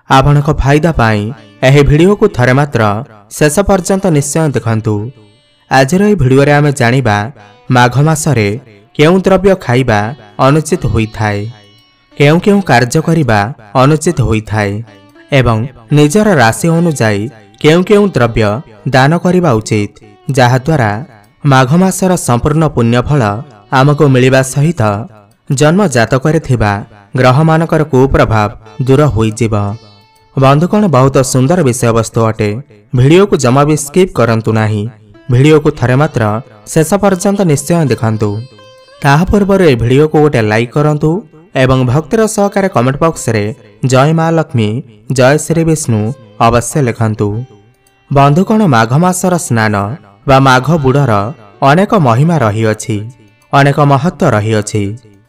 आपणक फायदा पाई यह वीडियो को थरे मात्र शेष पर्यंत निश्चय देखंतु। आजर यह वीडियो रे आमे जानिबा माघ मासरे केउं द्रव्य खाइबा अनुचित होइथाय, केउं केउं कार्य करिबा अनुचित होइथाय एवं निजर राशि अनुसार केउं केउं द्रव्य दान करिबा उचित, जहा द्वारा माघ मासर संपूर्ण पुण्यफल आमको मिलिबा सहित जन्म जातकरे थिबा ग्रह मानकर कुप्रभाव दूर होइजिब। बंधुगण, बहुत सुंदर विषय वस्तु अटे। वीडियो को जमा भी स्किप करंतु नाही। वीडियो को थरे मात्र शेष पर्यंत निश्चय देखंतु। ताहा पूर्व ए वीडियो को गोटे लाइक करंतु एवं भक्तिर सहकारे कमेंट बॉक्स रे जय मां लक्ष्मी जय श्री विष्णु अवश्य लिखंतु। बंधुगण, माघ मासर स्नान वा माघ बुड़र अनेक महिमा रही अछि, अनेक महत्व रही अछि।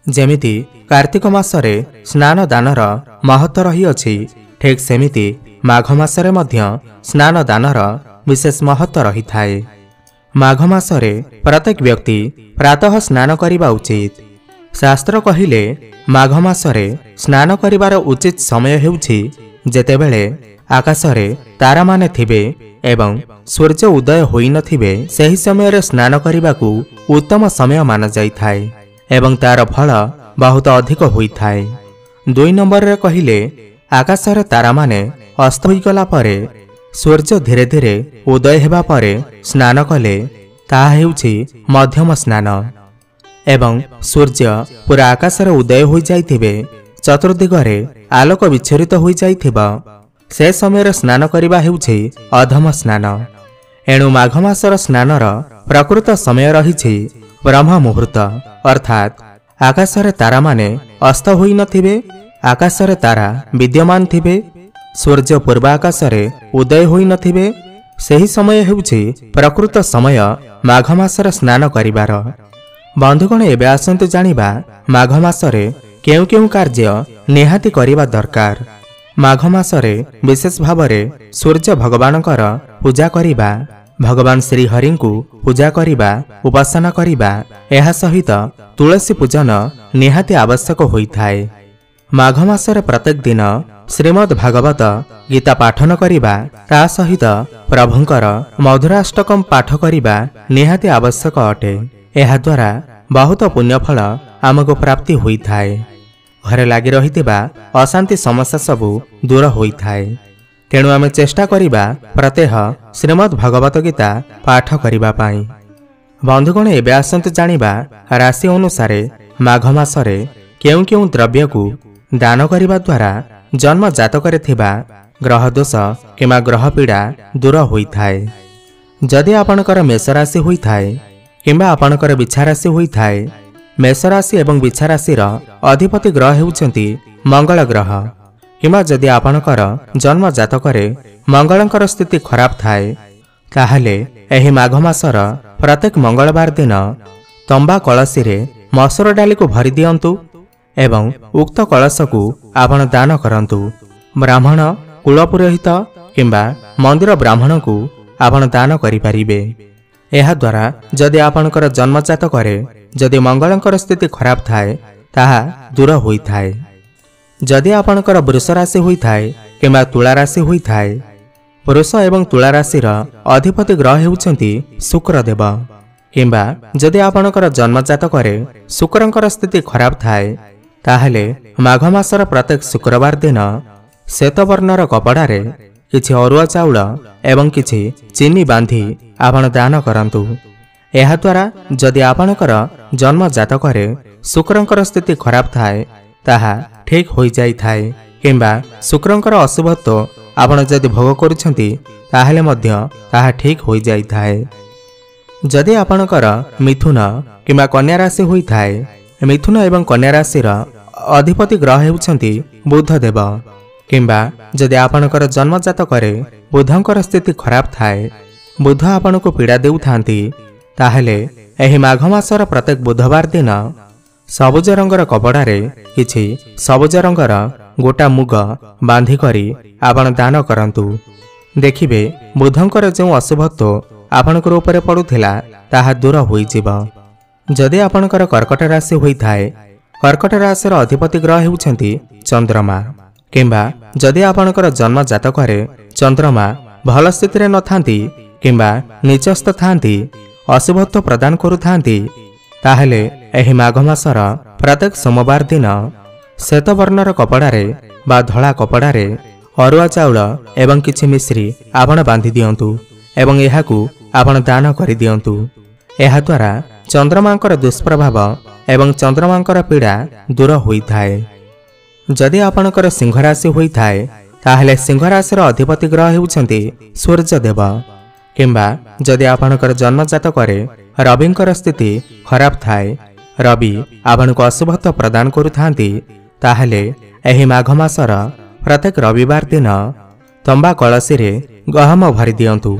जेमिति कार्तिक मासरे स्नान दानर महत्व रही अछि, ठीक सेमिति माघ मासरे मध्य स्नान दानर विशेष महत्व रही थाए। माघ मासरे प्रत्येक व्यक्ति प्रातः स्नान करिबा उचित। शास्त्र कहिले माघ मासरे स्नान करिबार उचित समय हेउछि जेतेबेले आकाशरे तारा माने थिबे एवं सूर्य उदय होई नथिबे। सही समय रे स्नान करिबाकू उत्तम समय मान जाई थाए एवं तार फल बहुत अधिक होई थाए। 2 नंबर रे कहिले आकाशरे तारा माने अस्त होई गला परे सूर्य धीरे धीरे उदय हेबा परे स्नान कले ताहा हेउछि मध्यम स्नान एवं सूर्य पूरा आकाशरे उदय होई जाइथिबे, चतुर्दिगरे आलोक विच्छरित होई जाइथिबा से समय स्नान करिबा हेउछि अधम स्नान। एणु माघ मासर स्नानर प्रकृत समय रहिछि ब्रह्म मुहूर्त, अर्थात आकाशरे तारा माने अस्त होई नथिबे, आकाशरे तारा विद्यमान थिबे, सूर्य पूर्व आकाशरे उदय होई नथिबे। सही समय हेउछि प्रकृत समय माघ मासर स्नान करिबार। बंधुगण, एबे आसंतु जानिबा माघ मासरे केउं केउं कार्य निहाती करिबा दरकार। माघ मासरे विशेष भावरे सूर्य भगवानकर पूजा करिबा, भगवान श्री हरिଙ୍କୁ पूजा करिबा, उपासना करिबा, एहा सहित तुलसी पूजन निहाती आवश्यक होइथाय। माघ मासरे प्रत्येक दिन श्रीमद् भागवत गीता पाठन करिबा, ता सहित प्रभुंकर मधुराष्टकम पाठ करिबा निहाती आवश्यक अटे। एहा द्वारा बहुत पुण्यफल आमको प्राप्ति होइथाय। घरे लागि रहितिबा अशांति समस्या सबु दूर होइथाय। तेणु आमे चेष्टा करिबा प्रत्यह श्रीमद् भागवत गीता पाठ करिबा पाई। बंधुगण, एबे आसंतु जानिबा राशि अनुसारे माघ मासरे केउं केउं द्रव्य को दान करिबा द्वारा जन्म जातकरे थिबा ग्रह दोष किंबा ग्रह पीड़ा दूर होइथाय। जदि आपणकर मेष राशि होइथाय किंबा आपणकर बिछा राशि होइथाय, मेष राशि एवं बिछा राशिर अधिपति ग्रह हेउचंती मंगल ग्रह, किंबा जदि आपणकर जन्म जातकरे मंगलंकर स्थिति खराब थाए, ताहले एही माघ मासर प्रत्येक मंगलवार दिन तंबा कलसी रे मसूर डाली को भरी दियंतु एवं उक्त कलश को आपण दान करंतु। ब्राह्मण, कुलपुरोहित किंबा मंदिर ब्राह्मण को आपण दान करि परिबे। एहा द्वारा जदि आपणकर जन्म जातकरे जदि मंगलंकर स्थिति खराब थाए ताहा दूर होइथाय। जदि आपणकर वृष राशि होइथाय किंबा तुला राशि होइथाय, वृष एवं तुला राशिर अधिपति ग्रह हेउचंती शुक्रदेव, किंबा जदि आपणकर जन्म जातकरे शुक्रंकर स्थिति खराब थाए, ताहले माघ मासर प्रत्येक शुक्रवार दिन श्वेतवर्णर कपड़ारे किछि अरुआ चाउल एवं किछि चीनी बांधी आपण दान करंतु। एहा द्वारा जदि आपणकर जन्म जातकरे शुक्रंकर स्थिति खराब थाए ताहा ठीक होई जाई थाए, किंबा शुक्रंकर अशुभत्व आपण जदि भोग करूछंती ताहले मध्य ताहा ठीक होई जाई थाए। जदि आपणकर मिथुन किंबा कन्या राशि होई थाए, मिथुन एवं कन्या राशिर अधिपति ग्रह हेउछंती बुध देव, किंबा जदि आपणकर जन्म जातकरे बुधंकर स्थिति खराब थाए, बुध आपणको पीड़ा देउथांती, ताहले एही माघ मासर प्रत्येक बुधवार दिन सबुज रंगर कपड़ारे किछि सबुज रंगर गोटा मुग बांधी करी आपण दान करंतु। देखिबे बुधंकर जो अशुभत्व आपणकर ऊपर पड़ुथिला ताहा दूर होइजिब। जदि आपणकर कर्कट राशि होइथाय, कर्कट राशिर अधिपति ग्रह हेउछंती चंद्रमा, किंबा जदि आपणकर जन्म जातकरे चंद्रमा भल स्थिति न थांती किंबा नीचस्थ थांती अशुभत्व प्रदान करुथांती ताहले एही माघ मासर प्रत्येक सोमवार दिन श्वेत वर्णर कपड़ारे बा धला कपड़ारे अरुआ चाउल एवं किछि मिश्री आपण बांधि दियंतु एवं एहाकू आपण दान करि दियंतु। एहा द्वारा चंद्रमांकर दुष्प्रभाव एवं चंद्रमांकर पीड़ा दूर होइथाए। जदि आपणकर सिंह राशि होइथाए ताहले सिंह राशिर अधिपति ग्रह हेउछन्ति सूर्यदेव किंबा जदि आपणकर जन्म जातकरे रविंकर स्थिति खराब थाए रवि आपणको अशुभत्व प्रदान करुथांती ताहले एही माघ मासर प्रत्येक रविवार दिन तंबा कलशी रे गहम भरी दियंतु।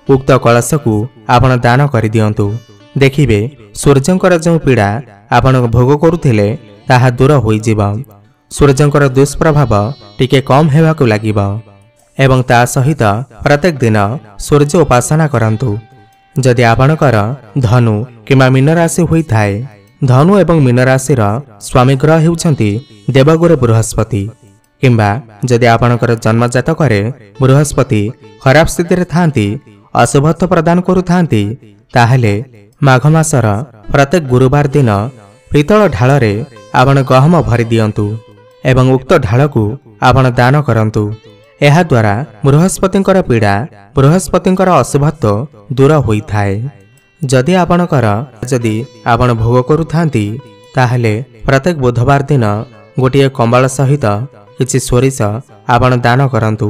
उक्त कलश को आपण दान करि दियंतु। देखिबे सूर्यंकर जो पीड़ा आपण भोग करुथिले ताहा दूर होइजिबा। सूर्यंकर दुष्प्रभाव टिके कम हेबाकु लागिबा एवं ता सहित प्रत्येक दिन सूर्य उपासना करंतु। जदि आपणकर धनु किंबा मीन राशि होइथाए धनु एवं मीन राशिर स्वामी ग्रह हेउछन्ति देवगुरु बृहस्पति किंबा जदि आपणकर जन्म जातकरे बृहस्पति खराब स्थिति रे थांती अशुभत्व प्रदान करुथांती ताहले माघ मासर प्रत्येक गुरुवार दिन पितल ढाल रे आपण गहम भरी दियंतु एवं उक्त ढाल को आपण दान करंतु। एहा द्वारा बृहस्पतिंकर पीड़ा बृहस्पतिंकर अशुभत्व दूर होइथाए। जदि आपण भोग करुथांती ताहले प्रत्येक बुधवार दिन गोटे कंबाल सहित किछि सोरिष आपण दान करंतु।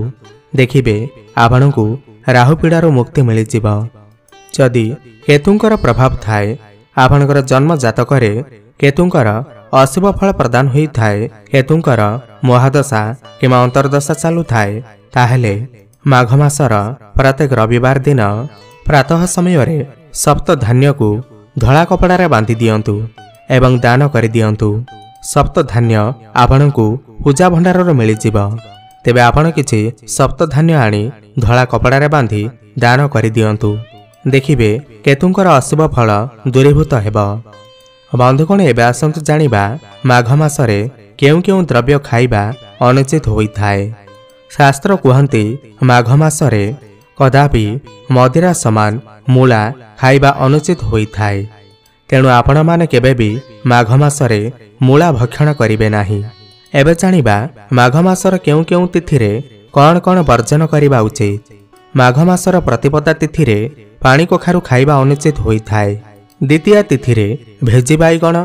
देखिबे आपणकू राहु पीड़ारू मुक्ति मिलिजिब। जदि केतुंकर प्रभाव थाए आपणकर जन्म जातकरे केतुंकर अशुभ फल प्रदान होइथाए केतुंकर महादशा किंबा अंतर्दशा चालू थाए ताहले माघ मासर प्रत्येक रविवार दिन प्रातः समय रे सप्त धान्य को धला कपड़ारे बांधि दियंतु एवं दान करि दियंतु। सप्त धान्य आपणकू पूजा भंडारर मिलिजिब। तेबे आपण किछि सप्त धान्य आनी धला कपड़ारे बांधि दान करि दियंतु। देखिबे केतुंकर अशुभ फल दूरीभूत हेबा। बंधुगण एबे आसंतु जानिबा माघ मासरे केउ केउ द्रव्य खाइबा अनुचित होइथाए। शास्त्र कहन्ति माघ मासरे कदापि मदिरा समान मूला खाइबा अनुचित होइथाए। तेणु आपण माने केबे भी माघ मासरे मूला भक्षण करिवे नाही। एबे जानिबा माघ मासर केउ केउ तिथि रे कौन कौन वर्जन करिबा उचित। माघ मासर प्रतिपदा तिथि रे पानी कखारु खाइबा अनुचित होइथाए। द्वितीय तिथि रे भेजी बाइगण,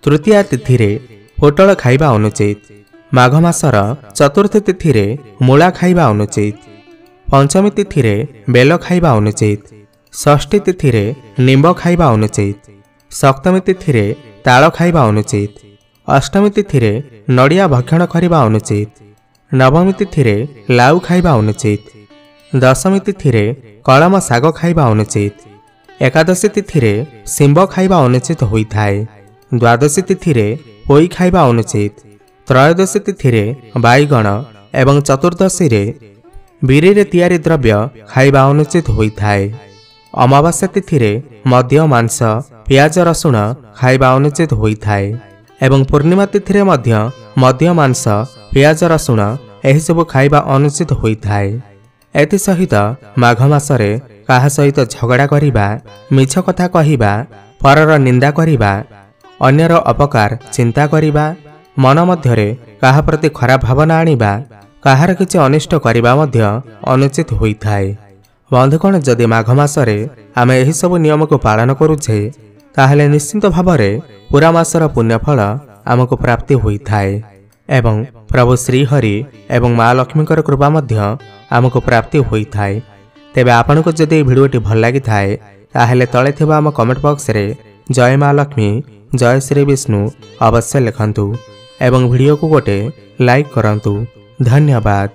तृतीय तिथि रे पोटल खाइबा अनुचित। माघ मासर चतुर्थ तिथि रे मूला खाइबा अनुचित। पंचमी तिथि रे बेल खाइबा अनुचित। षष्ठी तिथि रे निंब खाइबा अनुचित। सप्तमी तिथि रे ताल खाइबा अनुचित। अष्टमी तिथि रे नड़िया भक्षण करिबा अनुचित। नवमी तिथि रे लाउ खाइबा अनुचित। दशमी तिथि रे कलम साग खाइबा अनुचित। एकादशी तिथि रे सिंब खाइबा अनुचित होइथाए। द्वादशी तिथि रे पोई खाइबा अनुचित। त्रयोदशी तिथि रे बाइगण एवं चतुर्दशी रे बिरी रे तैयारी द्रव्य खाइबा अनुचित होइथाए। अमावास्या तिथि रे मध्य मांस प्याज रसुण खाइबा अनुचित होइथाए एवं पूर्णिमा तिथि रे मध्य मांस प्याज रसुण एही सब खाइबा अनुचित होइथाए। एति सहित माघ मासरे काहा सहित झगड़ा करिबा, मिछ कथा कहिबा, परर निंदा करिबा, अन्यर अपकार चिंता करिबा, मन मध्यरे काहा प्रति खराब भावना आनिबा, काहार किछि अनिष्ट करिबा मध्य अनुचित होइथाए। बंधुगण जदि माघ मासरे आमे एही सब नियम को पालन करूछे ताहले निश्चित भावरे पूरा मासर पुण्यफल आमको प्राप्ति होइथाए एवं प्रभु श्री हरि एवं माँ लक्ष्मीकर कृपा मध्य आमको प्राप्ति होइथाए। तेबे आपनको जदि भिडियोटी भल लागि थाए ताहले तळे थिबा आम कमेंट बॉक्स रे जय माँ लक्ष्मी जय श्री विष्णु अवश्य लिखंतु एवं भिडियो को गोटे लाइक करंतु। धन्यवाद।